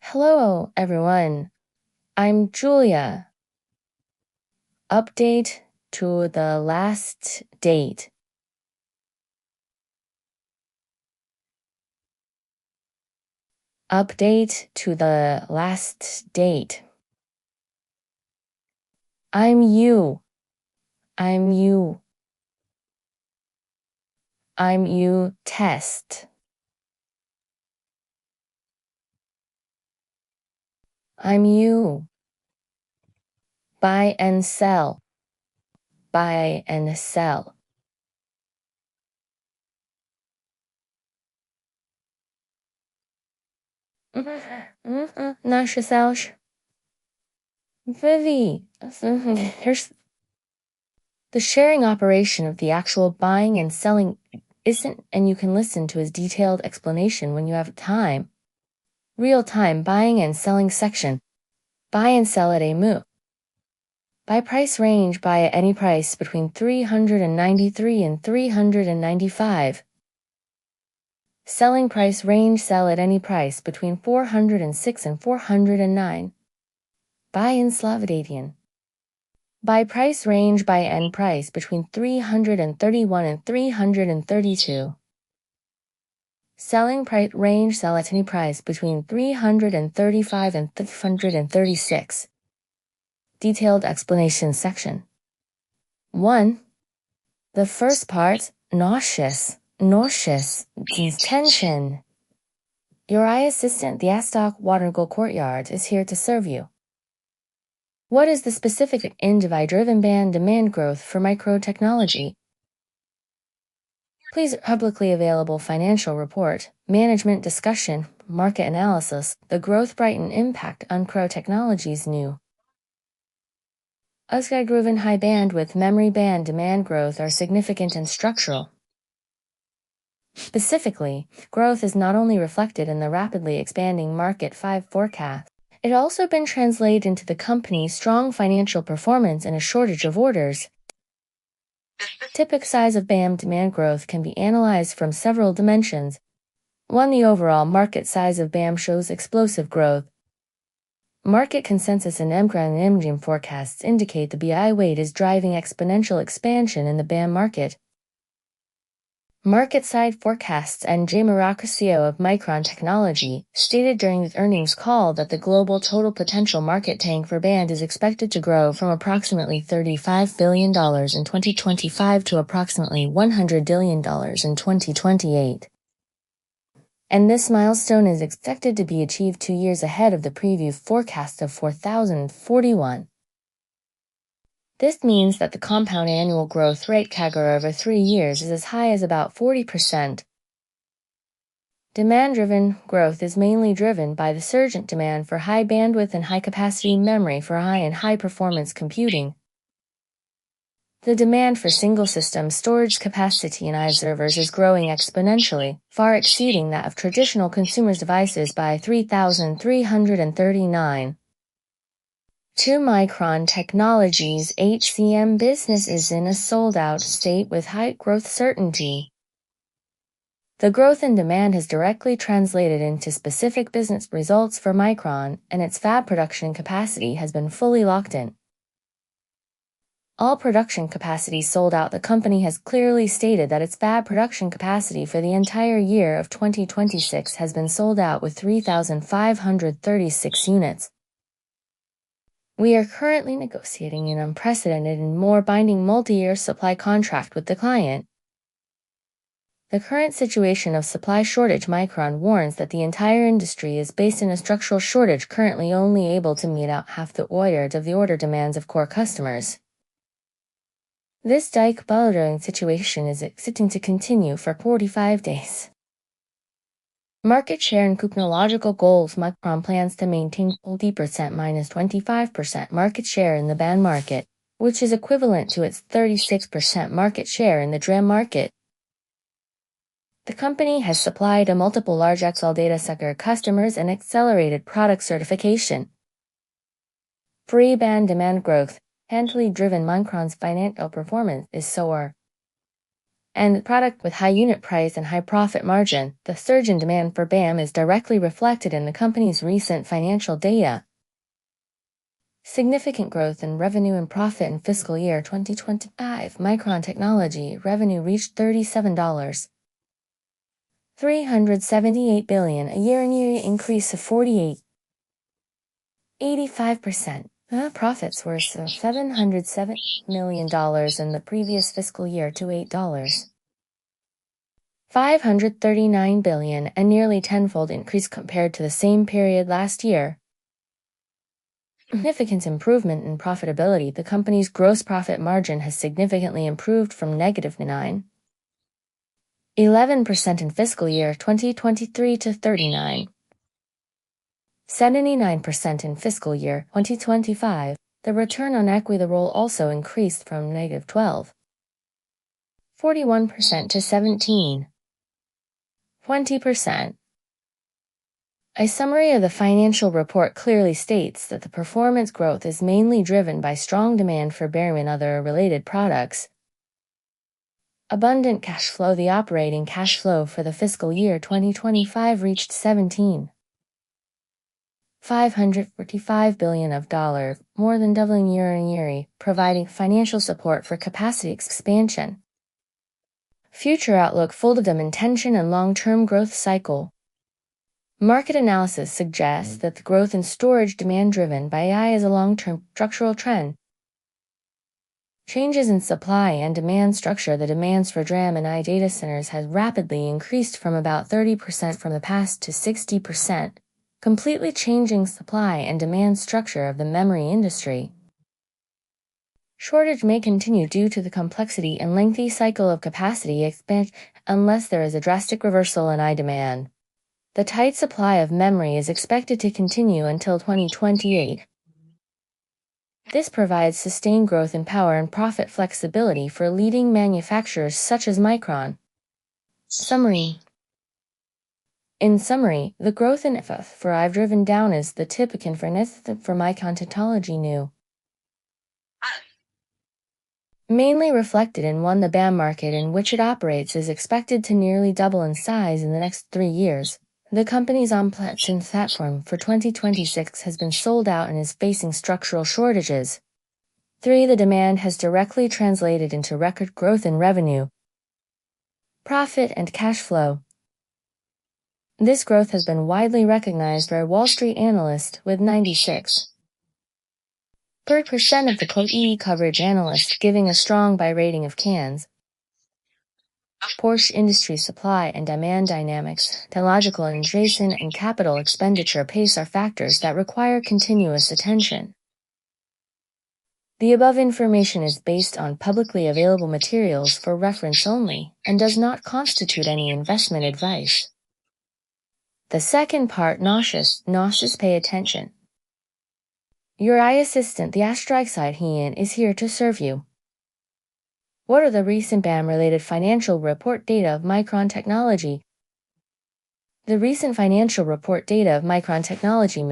Hello, everyone. I'm Julia. Update to the last date. Update to the last date. I'm you. I'm you. I'm you test. I'm you. Buy and sell. Buy and sell. Not yourself. Vivi. Here's the sharing operation of the actual buying and selling isn't, and you can listen to his detailed explanation when you have time. Real-time buying and selling section. Buy and sell at a moo. By price range, buy at any price between 393 and 395. Selling price range, sell at any price between 406 and 409. Buy in Slavadian. By price range, buy end price between 331 and 332. Selling price range, sell at any price between 335 and 336. Detailed explanation section. 1. The first part, nauseous, means tension. Your eye assistant, the Astok Watergull Courtyard, is here to serve you. What is the specific individual-driven band demand growth for microtechnology? Please publicly available financial report, management discussion, market analysis, the growth brighten impact on microtechnology's new. USGI-driven high bandwidth memory band demand growth are significant and structural. Specifically, growth is not only reflected in the rapidly expanding Market 5 forecast, it also been translated into the company's strong financial performance and a shortage of orders. Typical size of BAM demand growth can be analyzed from several dimensions. 1. The overall market size of BAM shows explosive growth. Market consensus and Micron and imaging forecasts indicate the BI weight is driving exponential expansion in the BAM market. Market-side forecasts and J. Maracasio of Micron Technology stated during the earnings call that the global total potential market tank for band is expected to grow from approximately $35 billion in 2025 to approximately $100 billion in 2028. And this milestone is expected to be achieved 2 years ahead of the preview forecast of 4,041. This means that the compound annual growth rate CAGR over 3 years is as high as about 40%. Demand-driven growth is mainly driven by the surgent demand for high bandwidth and high-capacity memory for high and high-performance computing. The demand for single-system storage capacity in AI servers is growing exponentially, far exceeding that of traditional consumer devices by 3,339. 2. Micron Technology's HCM business is in a sold-out state with high growth certainty. The growth in demand has directly translated into specific business results for Micron, and its fab production capacity has been fully locked in. All production capacity sold out. The company has clearly stated that its fab production capacity for the entire year of 2026 has been sold out with 3,536 units. We are currently negotiating an unprecedented and more binding multi-year supply contract with the client. The current situation of supply shortage. Micron warns that the entire industry is based in a structural shortage, currently only able to meet out half the order demands of core customers. This dichotomy situation is expected to continue for 45 days. Market share and technological goals. Micron plans to maintain 40% minus 25% market share in the band market, which is equivalent to its 36% market share in the DRAM market. The company has supplied a multiple large XL data center customers and accelerated product certification. Free band demand growth, handily driven. Micron's financial performance is soar. And product with high unit price and high profit margin. The surge in demand for BAM is directly reflected in the company's recent financial data. Significant growth in revenue and profit in fiscal year 2025. Micron Technology revenue reached $378 billion, a year-on-year increase of 85%. Profits were $707 million in the previous fiscal year to $539 billion, a nearly tenfold increase compared to the same period last year. Significant improvement in profitability. The company's gross profit margin has significantly improved from negative 9.11% in fiscal year 2023 to 79% in fiscal year 2025. The return on equity role also increased from negative 12.41% to 17.20%. A summary of the financial report clearly states that the performance growth is mainly driven by strong demand for BAM and other related products. Abundant cash flow. The operating cash flow for the fiscal year 2025 reached $545 billion, more than doubling year-on-year, providing financial support for capacity expansion. Future outlook. Full of them intention and long-term growth cycle. Market analysis suggests that the growth in storage demand driven by AI is a long-term structural trend. Changes in supply and demand structure. The demands for DRAM and AI data centers has rapidly increased from about 30% from the past to 60%, completely changing supply and demand structure of the memory industry. Shortage may continue due to the complexity and lengthy cycle of capacity expansion unless there is a drastic reversal in AI demand. The tight supply of memory is expected to continue until 2028. This provides sustained growth in power and profit flexibility for leading manufacturers such as Micron. Summary. In summary, the growth in FF for I've driven down is the typical for Micron Technology new. Mainly reflected in the BAM market in which it operates is expected to nearly double in size in the next 3 years. The company's platform for 2026 has been sold out and is facing structural shortages. 3. The demand has directly translated into record growth in revenue, profit, and cash flow. This growth has been widely recognized by Wall Street analysts, with 96% of the EE coverage analysts giving a strong buy rating of cans. Porsche industry supply and demand dynamics, technological innovation, and capital expenditure pace are factors that require continuous attention. The above information is based on publicly available materials for reference only and does not constitute any investment advice. The second part, nauseous, pay attention. Your eye assistant, the Astrike Hien, is here to serve you. What are the recent BAM-related financial report data of Micron Technology? The recent financial report data of Micron Technology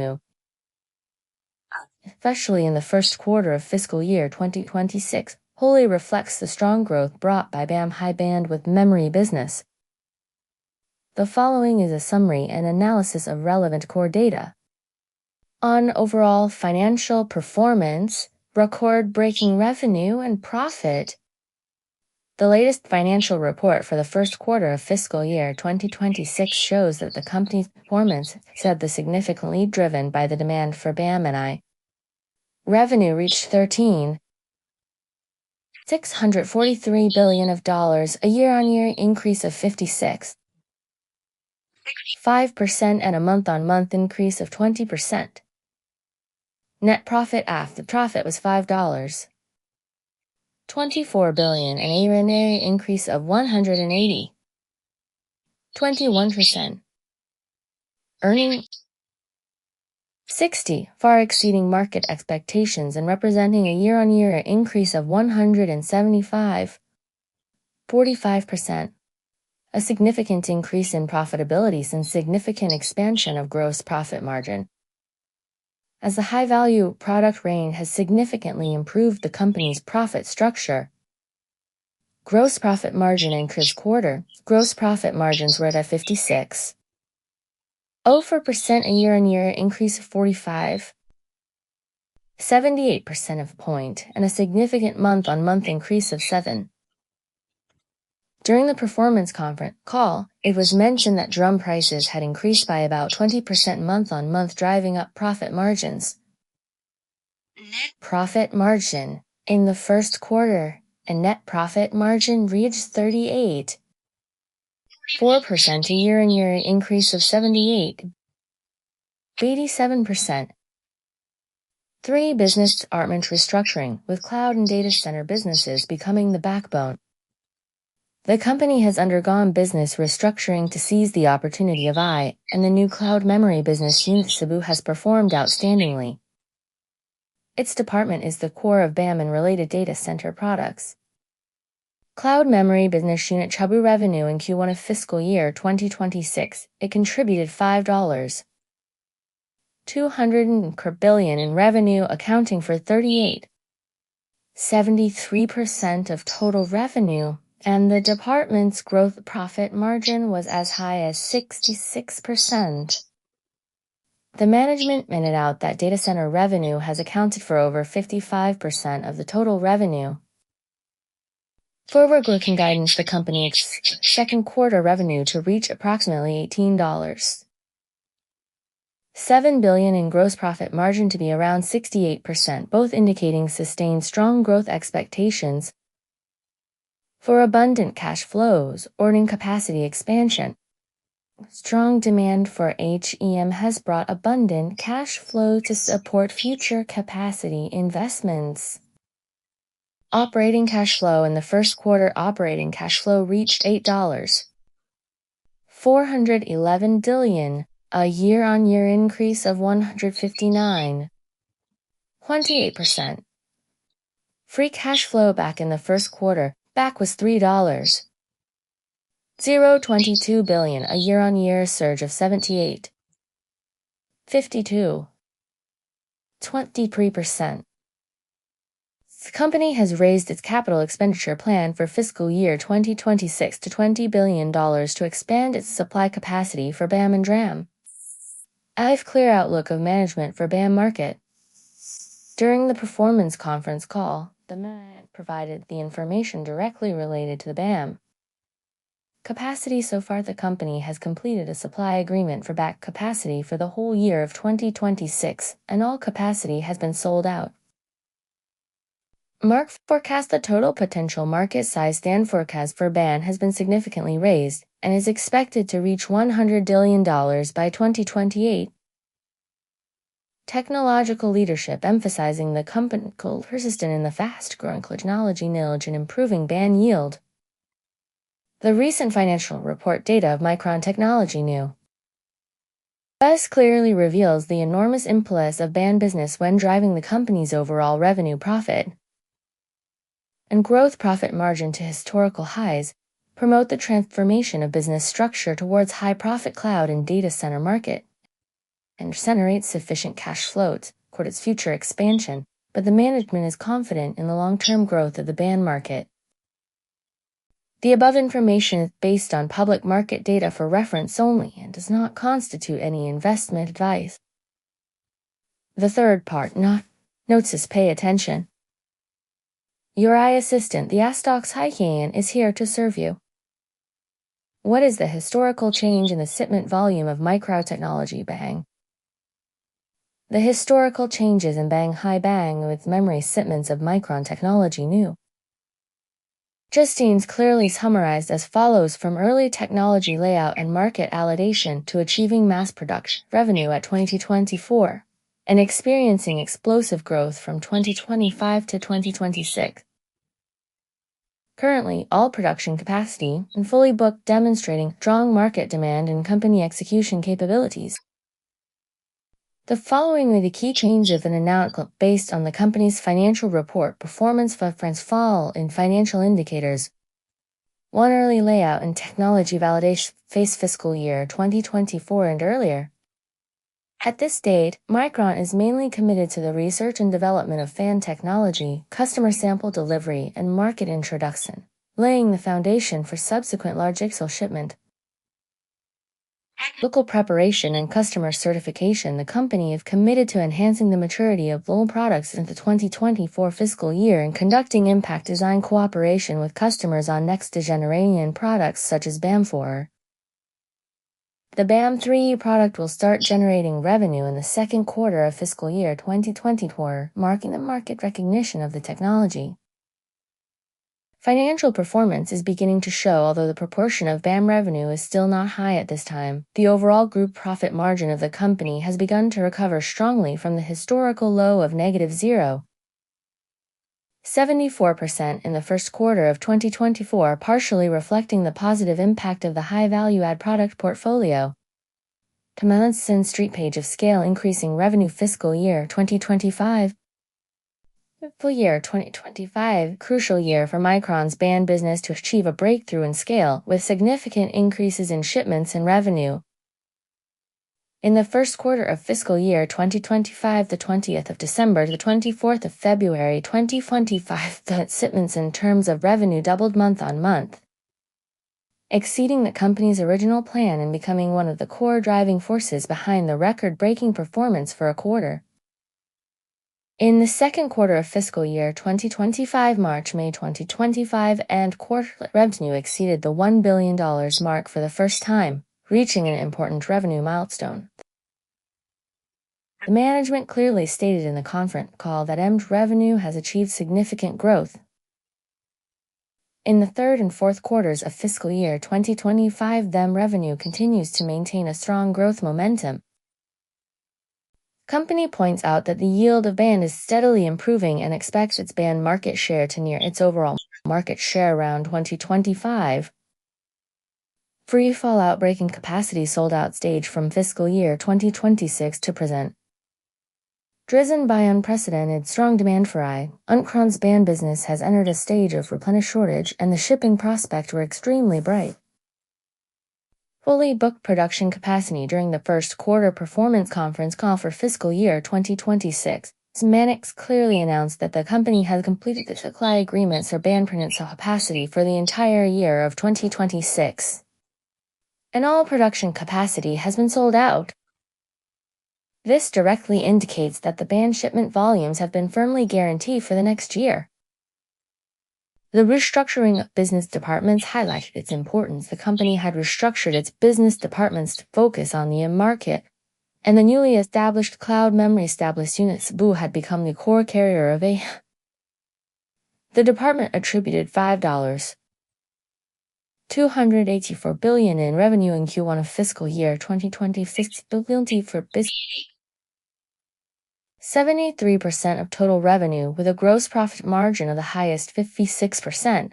especially in the first quarter of fiscal year 2026, wholly reflects the strong growth brought by BAM high bandwidth memory business. The following is a summary and analysis of relevant core data. On overall financial performance, record-breaking revenue and profit. The latest financial report for the first quarter of fiscal year 2026 shows that the company's performance said the significantly driven by the demand for BAM and AI. Revenue reached $643 billion, a year-on-year increase of 56.5% and a month-on-month increase of 20%. Net profit after profit was $5.24 billion, an year-on-year increase of 180.21%. Earning 60, far exceeding market expectations and representing a year-on-year increase of 175.45%. A significant increase in profitability since significant expansion of gross profit margin. As the high-value product range has significantly improved the company's profit structure. Gross profit margin increased quarter. Gross profit margins were at 56.04%, a year-on-year increase of 45.78% of point, and a significant month-on-month increase of 7. During the performance conference call, it was mentioned that drum prices had increased by about 20% month-on-month, driving up profit margins. Net profit margin in the first quarter, and net profit margin reached 38.4%, a year-on-year increase of 78.87%. 3. Business department restructuring, with cloud and data center businesses becoming the backbone. The company has undergone business restructuring to seize the opportunity of AI, and the new cloud memory business unit Cebu has performed outstandingly. Its department is the core of BAM and related data center products. Cloud memory business unit Cebu revenue in Q1 of fiscal year 2026, it contributed $5.200 billion in revenue, accounting for 38.73% of total revenue. And the department's gross profit margin was as high as 66%. The management pointed out that data center revenue has accounted for over 55% of the total revenue. Forward-looking guidance, the company expects second quarter revenue to reach approximately $18.7 billion in gross profit margin to be around 68%, both indicating sustained strong growth expectations. For abundant cash flows, earning capacity expansion. Strong demand for HEM has brought abundant cash flow to support future capacity investments. Operating cash flow in the first quarter, operating cash flow reached $8.411 billion, a year-on-year increase of 159.28%. Free cash flow back in the first quarter was $3.022 billion, a year-on-year surge of 78.52%. The company has raised its capital expenditure plan for fiscal year 2026 to $20 billion to expand its supply capacity for BAM and DRAM. I have clear outlook of management for BAM market. During the performance conference call, the man provided the information directly related to the BAM capacity. So far, the company has completed a supply agreement for back capacity for the whole year of 2026, and all capacity has been sold out. Mark forecast the total potential market size stand forecast for BAM has been significantly raised and is expected to reach $100 billion by 2028. Technological leadership, emphasizing the company persistent in the fast-growing technology niche and improving BAM yield. The recent financial report data of Micron Technology New thus clearly reveals the enormous impetus of BAM business when driving the company's overall revenue, profit, and growth profit margin to historical highs, promote the transformation of business structure towards high-profit cloud and data center market, and generate sufficient cash flows toward its future expansion, but the management is confident in the long-term growth of the BAM market. The above information is based on public market data for reference only and does not constitute any investment advice. The third part, notes is pay attention. Your eye assistant, the Astox Haiyan, is here to serve you. What is the historical change in the shipment volume of Micron Technology BAM? The historical changes in BAM with memory shipments of Micron Technology New. Justine's clearly summarized as follows: from early technology layout and market validation to achieving mass production revenue at 2024 and experiencing explosive growth from 2025 to 2026. Currently, all production capacity and fully booked, demonstrating strong market demand and company execution capabilities. The following are the key changes and announcements based on the company's financial report performance for France fall in financial indicators. 1. Early layout and technology validation phase fiscal year 2024 and earlier. At this date, Micron is mainly committed to the research and development of fan technology, customer sample delivery, and market introduction, laying the foundation for subsequent large-scale shipment. Local preparation and customer certification. The company is committed to enhancing the maturity of loan products in the 2024 fiscal year and conducting impact design cooperation with customers on next-generation products such as BAM4. The BAM3 product will start generating revenue in the second quarter of fiscal year 2024, marking the market recognition of the technology. Financial performance is beginning to show, although the proportion of BAM revenue is still not high at this time. The overall group profit margin of the company has begun to recover strongly from the historical low of -0.74% in the first quarter of 2024, partially reflecting the positive impact of the high value-add product portfolio. Tomlinson Street page of scale increasing revenue fiscal year 2025. Fiscal year 2025, crucial year for Micron's BAM business to achieve a breakthrough in scale, with significant increases in shipments and revenue. In the first quarter of fiscal year 2025, the 20th of December to the 24th of February 2025, the shipments in terms of revenue doubled month on month, exceeding the company's original plan and becoming one of the core driving forces behind the record-breaking performance for a quarter. In the second quarter of fiscal year 2025, March-May 2025, and quarterly revenue exceeded the $1 billion mark for the first time, reaching an important revenue milestone. The management clearly stated in the conference call that BAM's revenue has achieved significant growth. In the third and fourth quarters of fiscal year 2025, BAM revenue continues to maintain a strong growth momentum. Company points out that the yield of BAM is steadily improving and expects its BAM market share to near its overall market share around 2025. Free fall outbreaking capacity sold out stage from fiscal year 2026 to present. Driven by unprecedented strong demand for Micron's BAM business has entered a stage of replenish shortage and the shipping prospects were extremely bright. Fully booked production capacity during the first quarter performance conference call for fiscal year 2026. Manix clearly announced that the company has completed the supply agreements for BAM production capacity for the entire year of 2026. And all production capacity has been sold out. This directly indicates that the BAM shipment volumes have been firmly guaranteed for the next year. The restructuring of business departments highlighted its importance. The company had restructured its business departments to focus on the market, and the newly established cloud memory established unit Cebu had become the core carrier of A. The department attributed $284 billion in revenue in Q1 of fiscal year 2026 billion for business. 73% of total revenue with a gross profit margin of the highest 56%.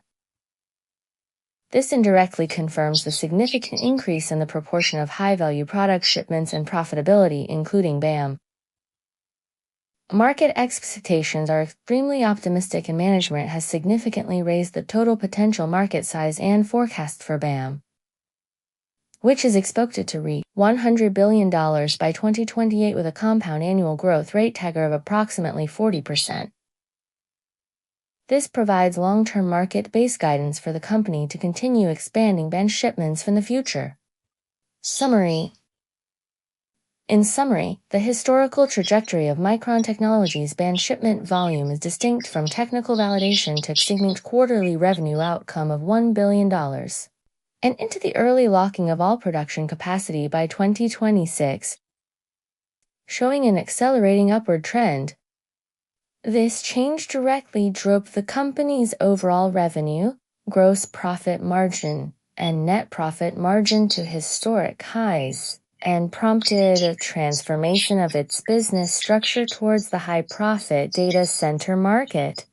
This indirectly confirms the significant increase in the proportion of high-value product shipments and profitability, including BAM. Market expectations are extremely optimistic and management has significantly raised the total potential market size and forecast for BAM, which is expected to reach $100 billion by 2028 with a compound annual growth rate CAGR of approximately 40%. This provides long-term market-based guidance for the company to continue expanding BAM shipments in the future. Summary. In summary, the historical trajectory of Micron Technology's BAM shipment volume is distinct from technical validation to exceeding quarterly revenue outcome of $1 billion. And into the early locking of all production capacity by 2026, showing an accelerating upward trend. This change directly drove the company's overall revenue, gross profit margin and net profit margin to historic highs, and prompted a transformation of its business structure towards the high-profit data center market.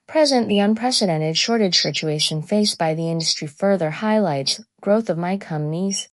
Present, the unprecedented shortage situation faced by the industry further highlights growth of my company's